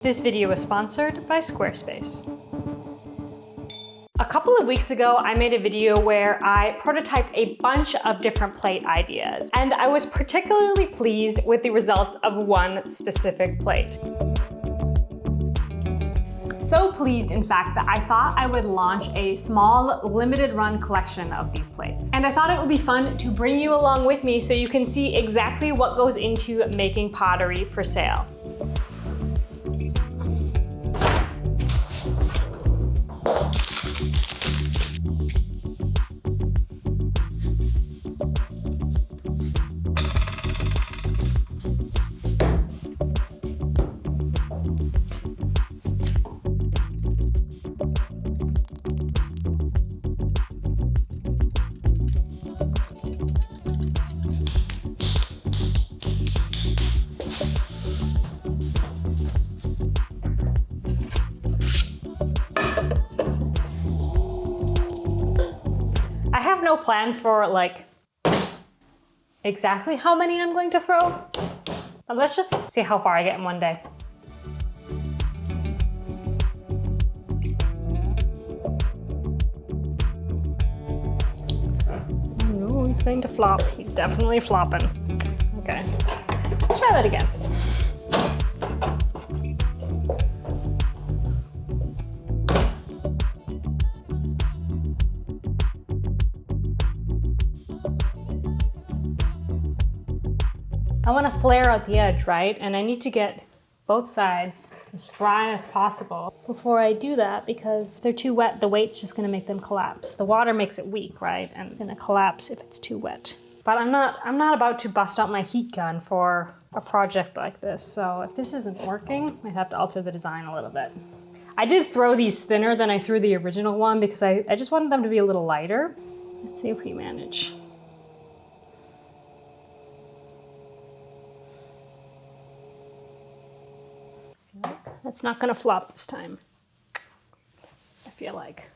This video is sponsored by Squarespace. A couple of weeks ago, I made a video where I prototyped a bunch of different plate ideas, and I was particularly pleased with the results of one specific plate. So pleased, in fact, that I thought I would launch a small, limited run collection of these plates. And I thought it would be fun to bring you along with me so you can see exactly what goes into making pottery for sale. I have no plans for exactly how many I'm going to throw, but let's just see how far I get in one day. No, he's going to flop. He's definitely flopping. Okay, let's try that again. I want to flare out the edge, right? And I need to get both sides as dry as possible before I do that, because if they're too wet, the weight's just going to make them collapse. The water makes it weak, right? And it's going to collapse if it's too wet. But I'm not about to bust out my heat gun for a project like this. So if this isn't working, I have to alter the design a little bit. I did throw these thinner than I threw the original one because I just wanted them to be a little lighter. Let's see if we manage. That's not gonna flop this time, I feel like.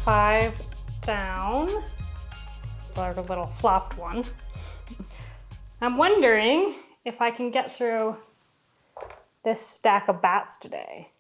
Five down. It's our little flopped one. I'm wondering if I can get through this stack of bats today.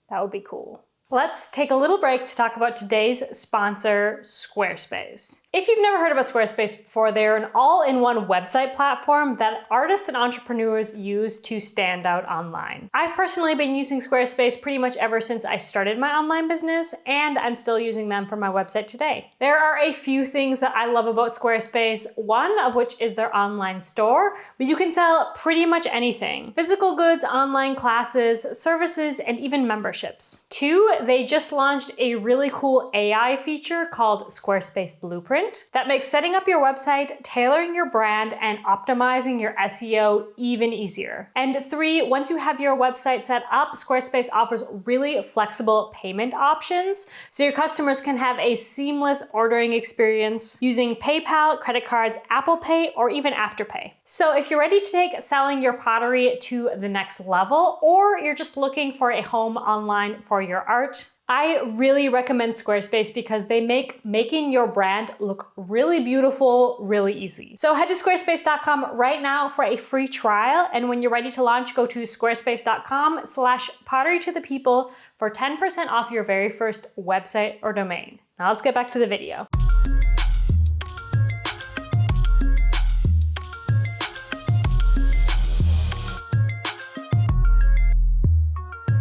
That would be cool. Let's take a little break to talk about today's sponsor, Squarespace. If you've never heard about Squarespace before, they're an all-in-one website platform that artists and entrepreneurs use to stand out online. I've personally been using Squarespace pretty much ever since I started my online business, and I'm still using them for my website today. There are a few things that I love about Squarespace, one of which is their online store, where you can sell pretty much anything. Physical goods, online classes, services, and even memberships. Two, they just launched a really cool AI feature called Squarespace Blueprint that makes setting up your website, tailoring your brand, and optimizing your SEO even easier. And three, once you have your website set up, Squarespace offers really flexible payment options so your customers can have a seamless ordering experience using PayPal, credit cards, Apple Pay, or even Afterpay. So if you're ready to take selling your pottery to the next level, or you're just looking for a home online for your art, I really recommend Squarespace because they make making your brand look really beautiful, really easy. So head to squarespace.com right now for a free trial. And when you're ready to launch, go to squarespace.com/potterytothepeople for 10% off your very first website or domain. Now let's get back to the video.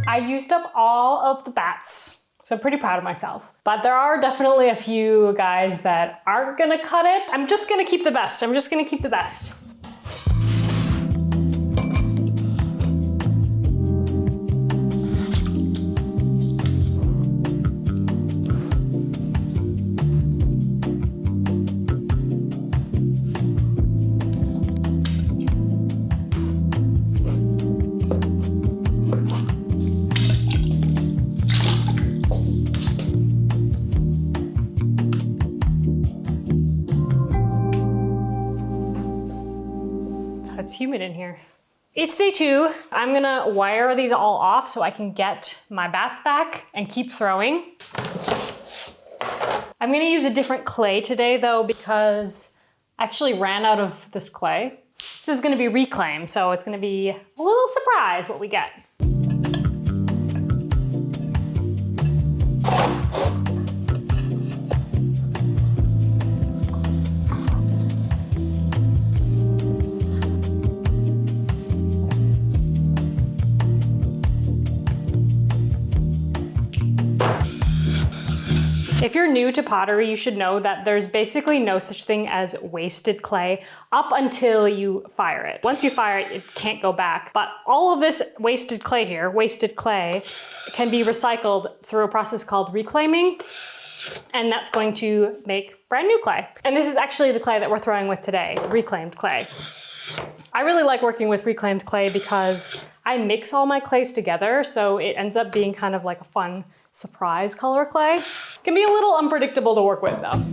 I used up all of the bats, so I'm pretty proud of myself. But there are definitely a few guys that aren't gonna cut it. I'm just gonna keep the best. It's humid in here. It's day 2. I'm gonna wire these all off so I can get my bats back and keep throwing. I'm gonna use a different clay today though because I actually ran out of this clay. This is gonna be reclaimed, so it's gonna be a little surprise what we get. If you're new to pottery, you should know that there's basically no such thing as wasted clay up until you fire it. Once you fire it, it can't go back. But all of this wasted clay here, can be recycled through a process called reclaiming, and that's going to make brand new clay. And this is actually the clay that we're throwing with today, reclaimed clay. I really like working with reclaimed clay because I mix all my clays together, so it ends up being kind of like a fun surprise color clay. Can be a little unpredictable to work with though.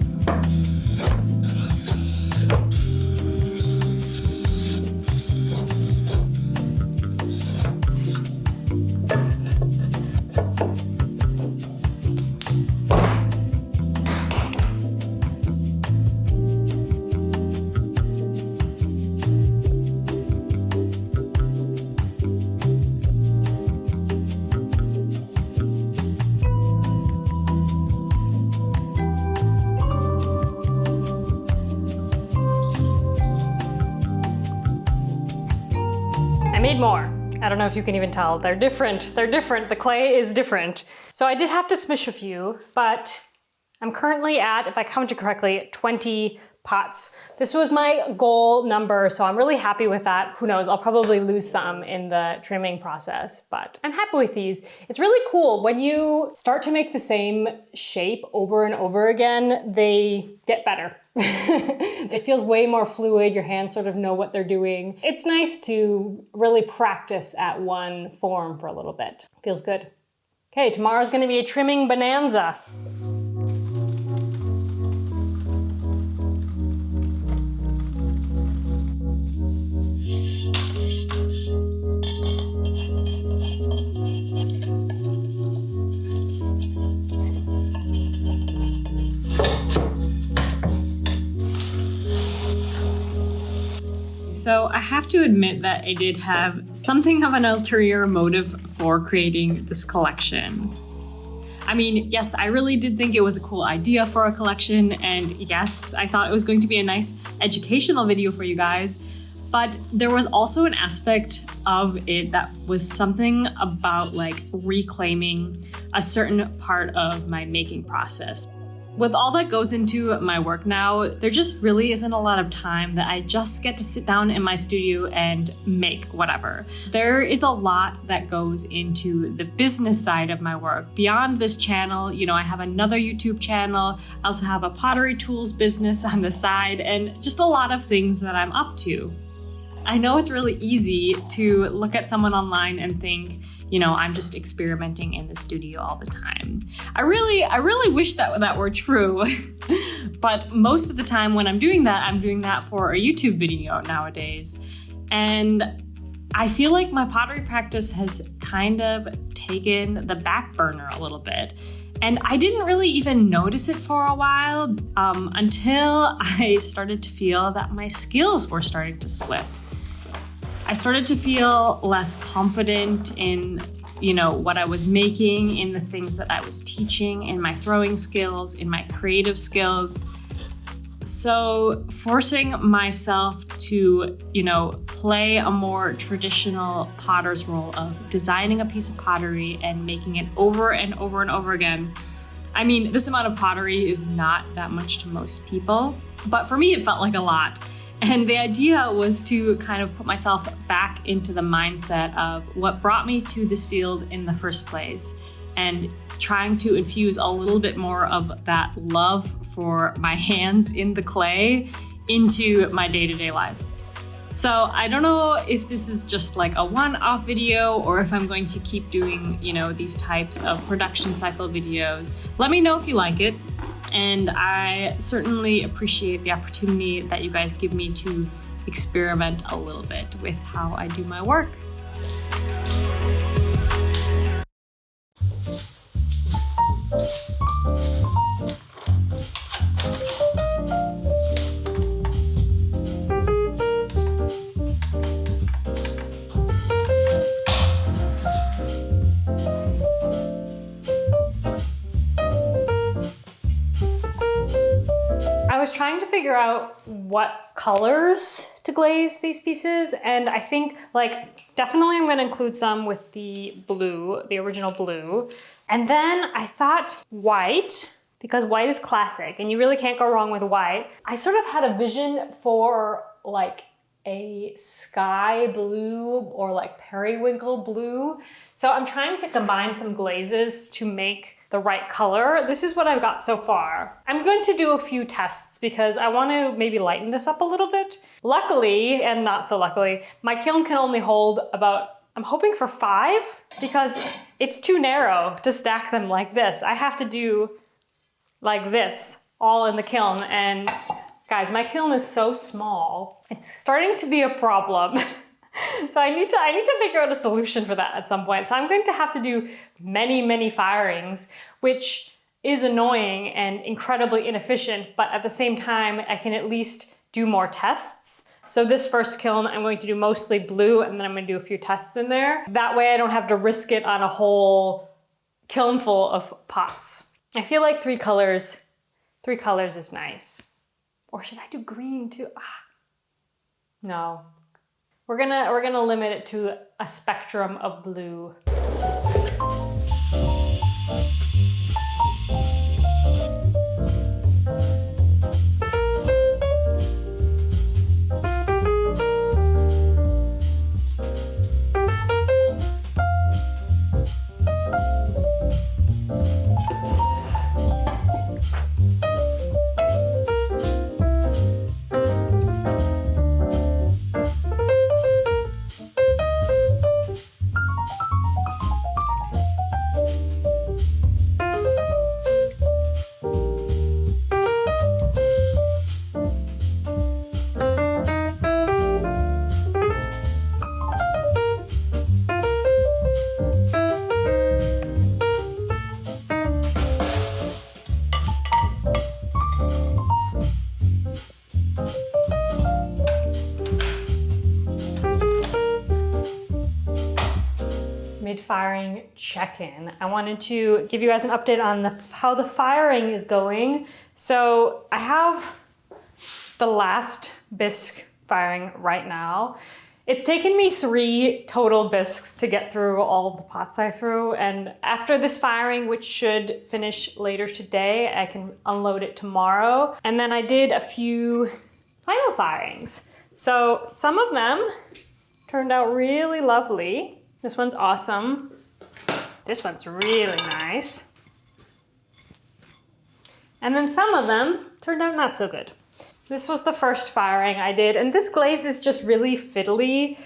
I made more. I don't know if you can even tell. They're different. They're different. The clay is different. So I did have to smish a few, but I'm currently at, if I counted correctly, 20 pots. This was my goal number, so I'm really happy with that. Who knows, I'll probably lose some in the trimming process, but I'm happy with these. It's really cool. When you start to make the same shape over and over again, they get better. It feels way more fluid. Your hands sort of know what they're doing. It's nice to really practice at one form for a little bit. Feels good. Okay, tomorrow's gonna be a trimming bonanza. So I have to admit that I did have something of an ulterior motive for creating this collection. I mean, yes, I really did think it was a cool idea for a collection, and yes, I thought it was going to be a nice educational video for you guys, but there was also an aspect of it that was something about like reclaiming a certain part of my making process. With all that goes into my work now, there just really isn't a lot of time that I just get to sit down in my studio and make whatever. There is a lot that goes into the business side of my work. Beyond this channel, you know, I have another YouTube channel. I also have a pottery tools business on the side, and just a lot of things that I'm up to. I know it's really easy to look at someone online and think, you know, I'm just experimenting in the studio all the time. I really wish that were true. But most of the time when I'm doing that for a YouTube video nowadays. And I feel like my pottery practice has kind of taken the back burner a little bit. And I didn't really even notice it for a while until I started to feel that my skills were starting to slip. I started to feel less confident in, you know, what I was making, in the things that I was teaching, in my throwing skills, in my creative skills. So forcing myself to, you know, play a more traditional potter's role of designing a piece of pottery and making it over and over and over again. I mean, this amount of pottery is not that much to most people, but for me, it felt like a lot. And the idea was to kind of put myself back into the mindset of what brought me to this field in the first place, and trying to infuse a little bit more of that love for my hands in the clay into my day-to-day life. So I don't know if this is just like a one-off video or if I'm going to keep doing, you know, these types of production cycle videos. Let me know if you like it. And I certainly appreciate the opportunity that you guys give me to experiment a little bit with how I do my work. I was trying to figure out what colors to glaze these pieces, and I think like definitely I'm gonna include some with the blue, the original blue. And then I thought white, because white is classic and you really can't go wrong with white. I sort of had a vision for like a sky blue or like periwinkle blue. So I'm trying to combine some glazes to make the right color. This is what I've got so far. I'm going to do a few tests because I want to maybe lighten this up a little bit. Luckily, and not so luckily, my kiln can only hold about, I'm hoping for 5 because it's too narrow to stack them like this. I have to do like this all in the kiln, and guys, my kiln is so small. It's starting to be a problem. So I need to figure out a solution for that at some point. So I'm going to have to do many firings, which is annoying and incredibly inefficient, but at the same time, I can at least do more tests. So this first kiln, I'm going to do mostly blue, and then I'm going to do a few tests in there. That way I don't have to risk it on a whole kiln full of pots. I feel like 3 colors is nice. Or should I do green too? No. We're gonna limit it to a spectrum of blue. Mid-firing check-in. I wanted to give you guys an update on how the firing is going. So I have the last bisque firing right now. It's taken me 3 total bisques to get through all of the pots I threw, and after this firing, which should finish later today, I can unload it tomorrow. And then I did a few final firings. So some of them turned out really lovely. This one's awesome. This one's really nice. And then some of them turned out not so good. This was the first firing I did, and this glaze is just really fiddly.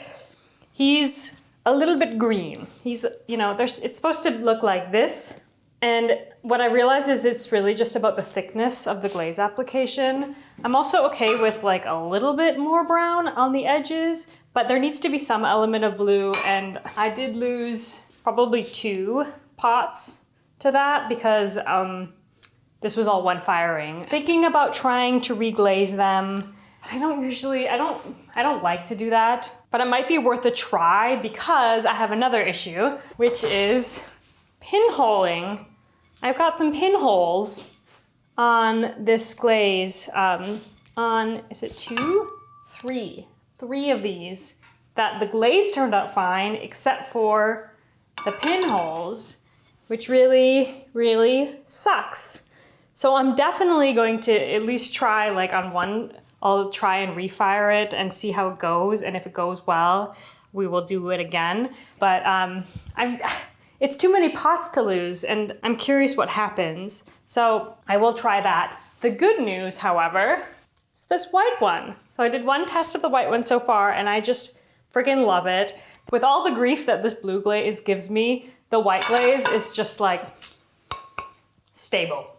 He's a little bit green. He's, it's supposed to look like this. And what I realized is it's really just about the thickness of the glaze application. I'm also okay with like a little bit more brown on the edges, but there needs to be some element of blue, and I did lose probably 2 pots to that because this was all one firing. Thinking about trying to reglaze them, I don't like to do that, but it might be worth a try because I have another issue, which is pinholing. I've got some pinholes on this glaze, is it 2? 3. 3 of these that the glaze turned out fine except for the pinholes, which really sucks. So I'm definitely going to at least try like on one, I'll try and refire it and see how it goes, and if it goes well, we will do it again. But it's too many pots to lose, and I'm curious what happens. So I will try that. The good news, however, is this white one. So I did one test of the white one so far, and I just freaking love it. With all the grief that this blue glaze gives me, the white glaze is just like stable.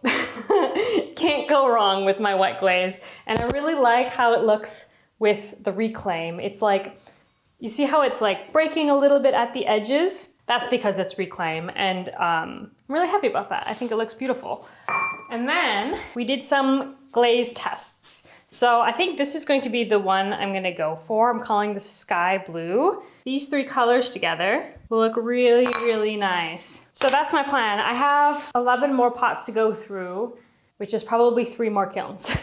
Can't go wrong with my white glaze. And I really like how it looks with the reclaim. It's like, you see how it's like breaking a little bit at the edges? That's because it's reclaim, and I'm really happy about that. I think it looks beautiful. And then we did some glaze tests. So I think this is going to be the one I'm gonna go for. I'm calling this sky blue. These 3 colors together will look really, really nice. So that's my plan. I have 11 more pots to go through, which is probably 3 more kilns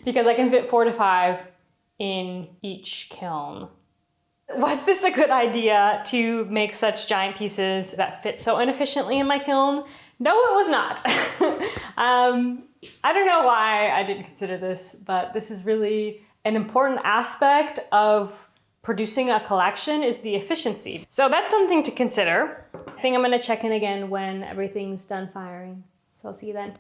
because I can fit 4 to 5 in each kiln. Was this a good idea to make such giant pieces that fit so inefficiently in my kiln? No, it was not. I don't know why I didn't consider this, but this is really an important aspect of producing a collection is the efficiency. So that's something to consider. I think I'm gonna check in again when everything's done firing. So I'll see you then.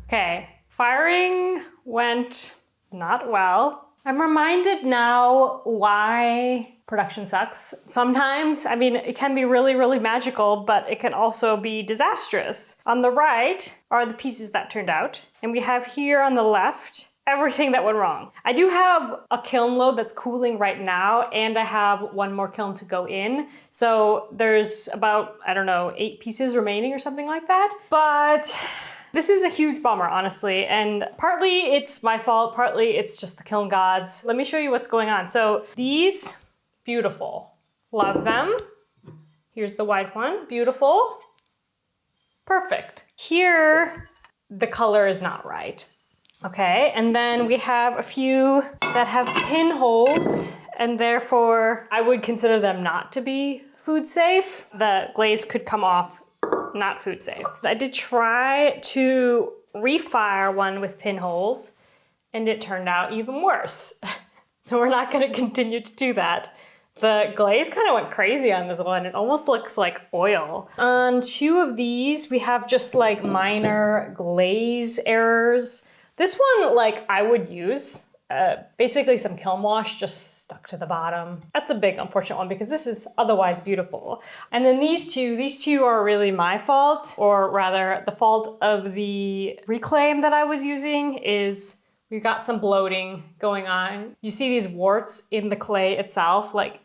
Okay, firing went not well. I'm reminded now why production sucks. Sometimes, I mean, it can be really, really magical, but it can also be disastrous. On the right are the pieces that turned out, and we have here on the left everything that went wrong. I do have a kiln load that's cooling right now, and I have 1 more kiln to go in. So there's about, I don't know, 8 pieces remaining or something like that. But this is a huge bummer, honestly, and partly it's my fault, partly it's just the kiln gods. Let me show you what's going on. So these, beautiful. Love them. Here's the white one, beautiful. Perfect. Here, the color is not right. Okay, and then we have a few that have pinholes, and therefore I would consider them not to be food safe. The glaze could come off not food safe. I did try to refire one with pinholes, and it turned out even worse. So we're not gonna continue to do that. The glaze kind of went crazy on this one. It almost looks like oil. On 2 of these, we have just like minor glaze errors. This one, like, I would use. Basically some kiln wash just stuck to the bottom. That's a big unfortunate one because this is otherwise beautiful. And then these two are really my fault, or rather the fault of the reclaim that I was using is we got some bloating going on. You see these warts in the clay itself, like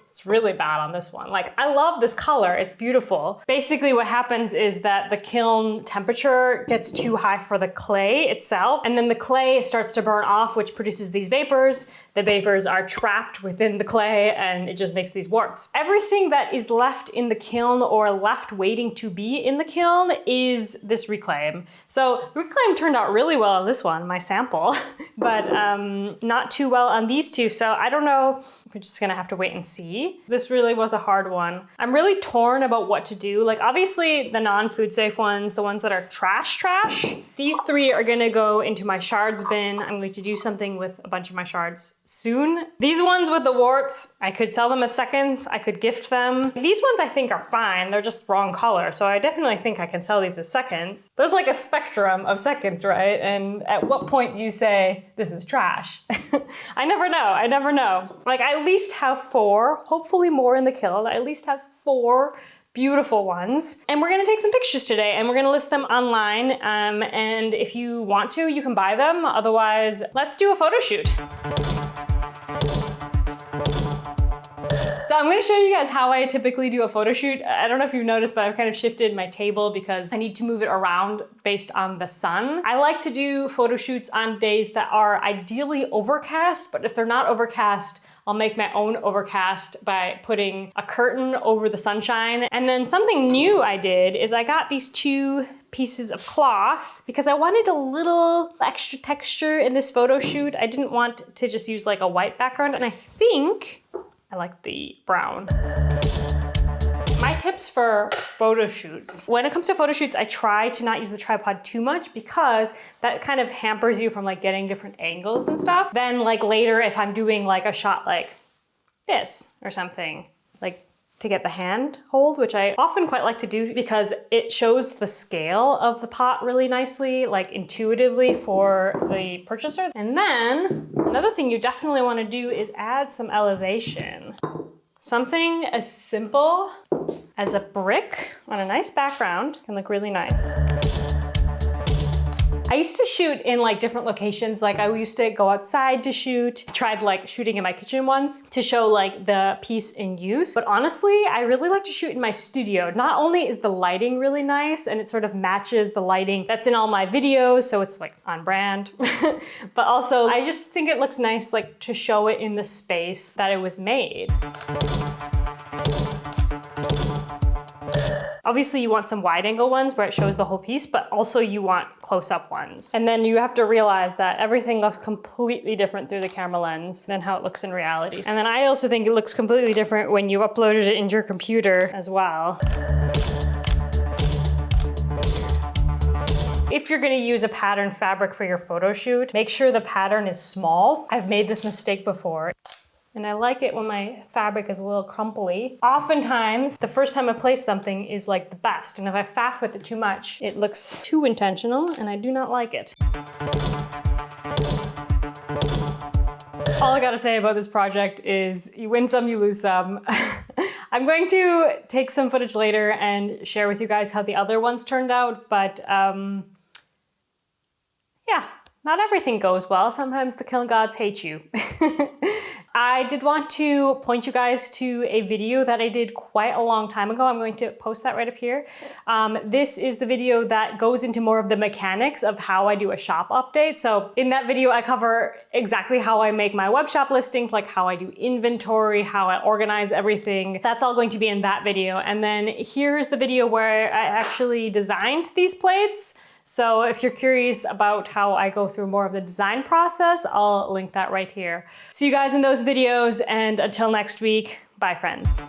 it's really bad on this one. Like, I love this color, it's beautiful. Basically what happens is that the kiln temperature gets too high for the clay itself, and then the clay starts to burn off, which produces these vapors. The vapors are trapped within the clay, and it just makes these warts. Everything that is left in the kiln or left waiting to be in the kiln is this reclaim. So reclaim turned out really well on this one, my sample, but not too well on these 2. So I don't know, we're just gonna have to wait and see. This really was a hard one. I'm really torn about what to do. Like, obviously the non-food safe ones, the ones that are trash, these 3 are gonna go into my shards bin. I'm going to do something with a bunch of my shards soon. These ones with the warts, I could sell them as seconds. I could gift them. These ones I think are fine. They're just wrong color. So I definitely think I can sell these as seconds. There's like a spectrum of seconds, right? And at what point do you say, this is trash? I never know. Like, I at least have 4, hopefully more in the kiln. I at least have 4 beautiful ones. And we're gonna take some pictures today and we're gonna list them online. And if you want to, you can buy them. Otherwise, let's do a photo shoot. So I'm gonna show you guys how I typically do a photo shoot. I don't know if you've noticed, but I've kind of shifted my table because I need to move it around based on the sun. I like to do photo shoots on days that are ideally overcast, but if they're not overcast, I'll make my own overcast by putting a curtain over the sunshine. And then something new I did is I got these 2 pieces of cloth because I wanted a little extra texture in this photo shoot. I didn't want to just use like a white background, and I think I like the brown. My My tips for photo shoots. When it comes to photo shoots, I try to not use the tripod too much because that kind of hampers you from like getting different angles and stuff. Then like later, if I'm doing like a shot like this or something, like to get the hand hold, which I often quite like to do because it shows the scale of the pot really nicely, like intuitively for the purchaser. And then another thing you definitely want to do is add some elevation. Something as simple as a brick on a nice background can look really nice. I used to shoot in like different locations. Like I used to go outside to shoot. I tried like shooting in my kitchen once to show like the piece in use. But honestly, I really like to shoot in my studio. Not only is the lighting really nice and it sort of matches the lighting that's in all my videos, so it's like on brand, but also I just think it looks nice like to show it in the space that it was made. Obviously you want some wide angle ones where it shows the whole piece, but also you want close-up ones. And then you have to realize that everything looks completely different through the camera lens than how it looks in reality. And then I also think it looks completely different when you uploaded it into your computer as well. If you're gonna use a pattern fabric for your photo shoot, make sure the pattern is small. I've made this mistake before. And I like it when my fabric is a little crumply. Oftentimes, the first time I place something is like the best. And if I faff with it too much, it looks too intentional and I do not like it. All I gotta say about this project is you win some, you lose some. I'm going to take some footage later and share with you guys how the other ones turned out, but yeah, not everything goes well. Sometimes the kiln gods hate you. I did want to point you guys to a video that I did quite a long time ago. I'm going to post that right up here. This is the video that goes into more of the mechanics of how I do a shop update. So in that video, I cover exactly how I make my web shop listings, like how I do inventory, how I organize everything. That's all going to be in that video. And then here's the video where I actually designed these plates. So if you're curious about how I go through more of the design process, I'll link that right here. See you guys in those videos, and until next week, bye friends.